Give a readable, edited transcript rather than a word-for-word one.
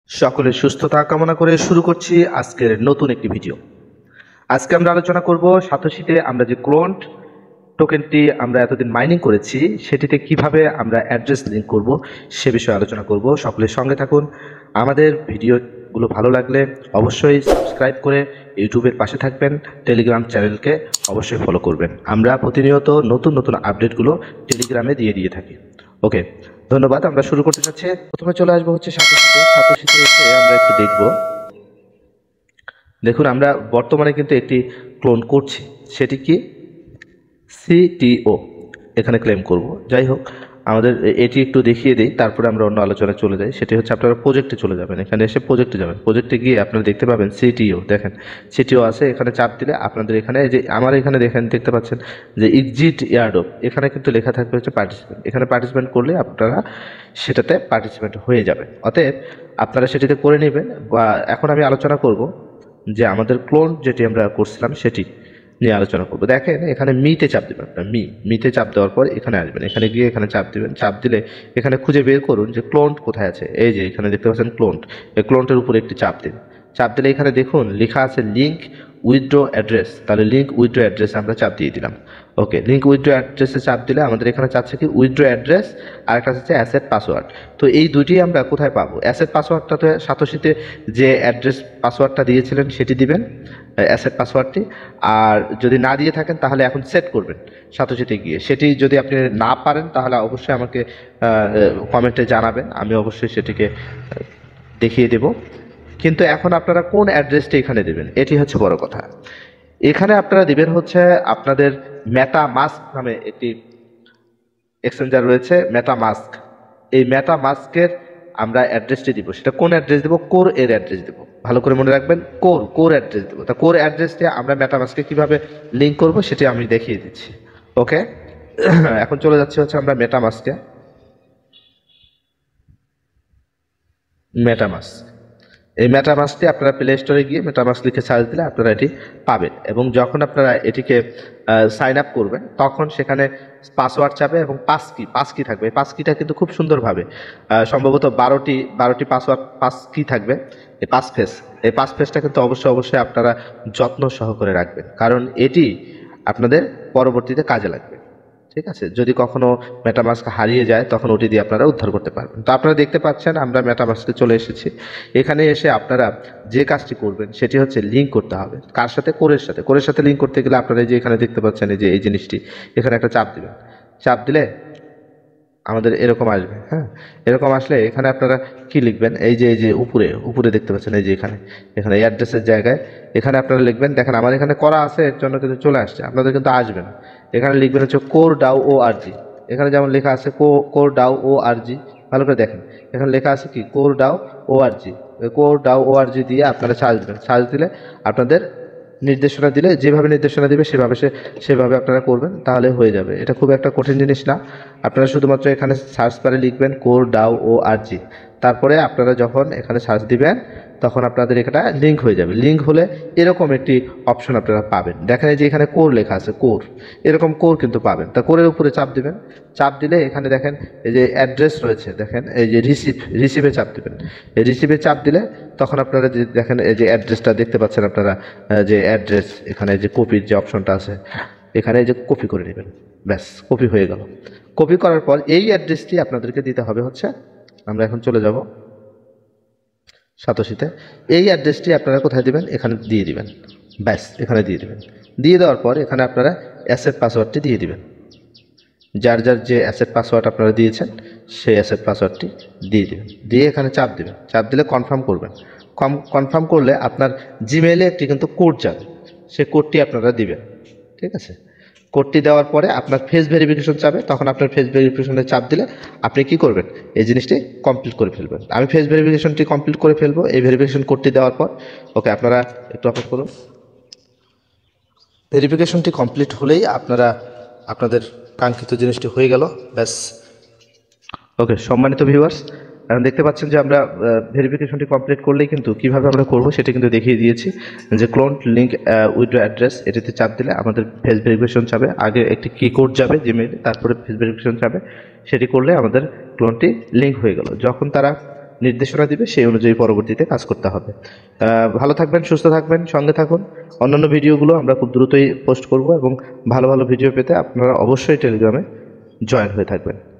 সকলের সুস্থতা কামনা করে শুরু করছি আজকের নতুন একটি ভিডিও। আজকে আমরা আলোচনা করব সাতোশিতে আমরা যে ক্লোন্ড টোকেনটি আমরা এতদিন মাইনিং করেছি সেটিতে কিভাবে আমরা অ্যাড্রেস লিঙ্ক করব সে বিষয়ে আলোচনা করব। সকলের সঙ্গে থাকুন। আমাদের ভিডিওগুলো ভালো লাগলে অবশ্যই সাবস্ক্রাইব করে ইউটিউবের পাশে থাকবেন, টেলিগ্রাম চ্যানেলকে অবশ্যই ফলো করবেন। আমরা প্রতিনিয়ত নতুন নতুন আপডেটগুলো টেলিগ্রামে দিয়ে থাকি। ওকে, ধন্যবাদ। আমরা শুরু করতে যাচ্ছি। প্রথমে চলে আসবো হচ্ছে সাতোশিতে এসে আমরা একটু দেখুন আমরা বর্তমানে কিন্তু একটি ক্লোন করছি, সেটি কি সিটিও এখানে ক্লেম করব। যাই হোক, আমাদের এটি একটু দেখিয়ে দিই, তারপরে আমরা অন্য আলোচনায় চলে যাই। সেটি হচ্ছে আপনারা প্রজেক্টে চলে যাবেন, এখানে এসে প্রজেক্টে যাবেন। প্রজেক্টে গিয়ে আপনারা দেখতে পাবেন সিটিও, দেখেন সিটিও আছে। এখানে চাপ দিলে আপনাদের এখানে যে আমার এখানে দেখতে পাচ্ছেন যে এক্সিট এয়ারড্রপ, এখানে কিন্তু লেখা থাকবে হচ্ছে পার্টিসিপেন্ট। এখানে পার্টিসিপেন্ট করলে আপনারা সেটাতে পার্টিসিপেন্ট হয়ে যাবে। অতএব আপনারা সেটিতে করে নেবেন। বা এখন আমি আলোচনা করব যে আমাদের ক্লোন যেটি আমরা করছিলাম সেটি নিয়ে আলোচনা করবো। দেখেন এখানে মিতে চাপ দেবেন, আপনার মিতে চাপ দেওয়ার পর এখানে আসবেন, এখানে গিয়ে এখানে চাপ দিবেন। চাপ দিলে এখানে খুঁজে বের করুন যে ক্লোন্ট কোথায় আছে। এই যে এখানে দেখতে পাচ্ছেন ক্লোন্ট, এই ক্লোন্টের উপরে একটি চাপ দিন। চাপ দিলে এখানে দেখুন লেখা আছে লিঙ্ক উইথড্র অ্যাড্রেস। তাহলে লিঙ্ক উইথড্র অ্যাড্রেস আমরা চাপ দিয়ে দিলাম। ওকে, লিঙ্ক উইথড্র অ্যাড্রেসে চাপ দিলে আমাদের এখানে চাচ্ছে কি উইথড্র অ্যাড্রেস, আর একটা হচ্ছে অ্যাসেট পাসওয়ার্ড। তো এই দুইটি আমরা কোথায় পাবো? অ্যাসেট পাসওয়ার্ডটা তো সাতোশিতে যে অ্যাড্রেস পাসওয়ার্ডটা দিয়েছিলেন সেটি দিবেন, অ্যাসেট পাসওয়ার্ডটি। আর যদি না দিয়ে থাকেন তাহলে এখন সেট করবেন সাতোশিতে গিয়ে। সেটি যদি আপনি না পারেন তাহলে অবশ্যই আমাকে কমেন্টে জানাবেন, আমি অবশ্যই সেটিকে দেখিয়ে দেব। কিন্তু এখন আপনারা কোন অ্যাড্রেসটি এখানে দেবেন এটি হচ্ছে বড় কথা। এখানে আপনারা দিবেন হচ্ছে আপনাদের মেটামাস্ক নামে একটি এক্সচেঞ্জার রয়েছে, মেটামাস্ক। এই মেটামাস্কের আমরা অ্যাড্রেসটি দিব। সেটা কোন অ্যাড্রেস দেবো? কোর এর অ্যাড্রেস দেবো। ভালো করে মনে রাখবেন, কোর অ্যাড্রেস দেবো। তা কোর অ্যাড্রেসটি আমরা মেটামাস্কে কিভাবে লিঙ্ক করব সেটি আমি দেখিয়ে দিচ্ছি। ওকে, এখন চলে যাচ্ছে হচ্ছে আমরা মেটামাস্কে। এই মেটামাস্কটি আপনারা প্লে স্টোরে গিয়ে মেটামাস্ক লিখে সার্চ দিলে আপনারা এটি পাবেন। এবং যখন আপনারা এটিকে সাইন আপ করবেন তখন সেখানে পাসওয়ার্ড চাবে এবং পাস কি থাকবে। এই পাস কিটা কিন্তু খুব সুন্দরভাবে সম্ভবত বারোটি পাস কি থাকবে। এই পাস ফেসটা কিন্তু অবশ্যই আপনারা যত্ন সহকারে রাখবেন, কারণ এটি আপনাদের পরবর্তীতে কাজে লাগবে। ঠিক আছে, যদি কখনো মেটামাস্ক হারিয়ে যায় তখন ওটি দিয়ে আপনারা উদ্ধার করতে পারবেন। তো আপনারা দেখতে পাচ্ছেন আমরা মেটামাস্কে চলে এসেছি। এখানে এসে আপনারা যে কাজটি করবেন সেটি হচ্ছে লিঙ্ক করতে হবে। কার সাথে? কোরের সাথে লিঙ্ক করতে গেলে আপনারা যে এখানে দেখতে পাচ্ছেন এই যে এই জিনিসটি, এখানে একটা চাপ দিবেন। চাপ দিলে আমাদের এরকম আসবে। হ্যাঁ, এরকম আসলে এখানে আপনারা কি লিখবেন? এই যে উপরে দেখতে পাচ্ছেন, এই যে এখানে এই অ্যাড্রেসের জায়গায় এখানে আপনারা লিখবেন। দেখেন আমার এখানে করা আছে, এর জন্য কিন্তু চলে আসছে, আপনাদের কিন্তু আসবে না। এখানে লিখবেন হচ্ছে কোর ডাউ ও আরজি। এখানে যেমন লেখা আছে কোর ডাউ ও আরজি, ভালো করে দেখেন এখানে লেখা আছে কি কোর ডাউ ও আরজি দিয়ে আপনারা সার্চ দেবেন। সার্চ দিলে আপনাদের নির্দেশনা দিলে যেভাবে নির্দেশনা দিবে সেভাবে আপনারা করবেন, তাহলে হয়ে যাবে। এটা খুব একটা কঠিন জিনিস না। আপনারা শুধুমাত্র এখানে সার্চ বারে লিখবেন কোর ডাউ ও আরজি। তারপরে আপনারা যখন এখানে সার্চ দিবেন তখন আপনাদের এখানে লিঙ্ক হয়ে যাবে। লিঙ্ক হলে এরকম একটি অপশন আপনারা পাবেন। দেখেন এই যে এখানে কোর লেখা আছে, এরকম কোর কিন্তু পাবেন। তা কোরের উপরে চাপ দিবেন। চাপ দিলে এখানে দেখেন এই যে অ্যাড্রেস রয়েছে, দেখেন এই যে রিসিভে চাপ দিবেন। এই রিসিভে চাপ দিলে তখন আপনারা যে দেখেন এই যে অ্যাড্রেসটা দেখতে পাচ্ছেন আপনারা, যে অ্যাড্রেস এখানে যে কপির যে অপশনটা আছে এখানে এই যে কপি করে নেবেন। ব্যাস, কপি হয়ে গেল। কপি করার পর এই অ্যাড্রেসটি আপনাদেরকে দিতে হবে হচ্ছে, আমরা এখন চলে যাব সাতোশিতে। এই অ্যাড্রেসটি আপনারা কোথায় দিবেন? এখানে দিয়ে দিবেন। ব্যাস, এখানে দিয়ে দিবেন। দিয়ে দেওয়ার পর এখানে আপনারা অ্যাসেট পাসওয়ার্ডটি দিয়ে দিবেন। যার যে অ্যাসেট পাসওয়ার্ড আপনারা দিয়েছেন সেই অ্যাসেট পাসওয়ার্ডটি দিয়ে দেবেন। দিয়ে এখানে চাপ দেবেন। চাপ দিলে কনফার্ম করবেন। কনফার্ম করলে আপনার জিমেইলে একটি কিন্তু কোড যাবে, সেই কোডটি আপনারা দিবেন। ঠিক আছে, কোডটি দেওয়ার পরে আপনার ফেস ভেরিফিকেশন চাবে, তখন আপনার ফেস ভেরিফিকেশনে চাপ দিলে আপনি কি করবেন? এই জিনিসটি কমপ্লিট করে ফেলবেন। আমি ফেস ভেরিফিকেশনটি কমপ্লিট করে ফেলবো এই ভেরিফিকেশন কোডটি দেওয়ার পর। ওকে, আপনারা একটু অপেক্ষা করুন। ভেরিফিকেশনটি কমপ্লিট হলেই আপনাদের কাঙ্ক্ষিত জিনিসটি হয়ে গেল। ব্যাস। ওকে, সম্মানিত ভিউয়ার্স, এখন দেখতে পাচ্ছেন যে আমরা ভেরিফিকেশনটি কমপ্লিট করলেই কিন্তু কীভাবে আমরা করব সেটা কিন্তু দেখিয়ে দিয়েছি। যে ক্লোন লিঙ্ক উইথড্র অ্যাড্রেস, এটিতে চাপ দিলে আমাদের ফেস ভেরিফিকেশন যাবে। আগে একটি কি কোড যাবে জিমেইলে, তারপরে ফেস ভেরিফিকেশন যাবে। সেটি করলে আমাদের ক্লোনটি লিঙ্ক হয়ে গেল। যখন তারা নির্দেশনা দিবে, সেই অনুযায়ী পরবর্তীতে কাজ করতে হবে। ভালো থাকবেন, সুস্থ থাকবেন, সঙ্গে থাকুন। অন্যান্য ভিডিওগুলো আমরা খুব দ্রুতই পোস্ট করব এবং ভালো ভালো ভিডিও পেতে আপনারা অবশ্যই টেলিগ্রামে জয়েন হয়ে থাকবেন।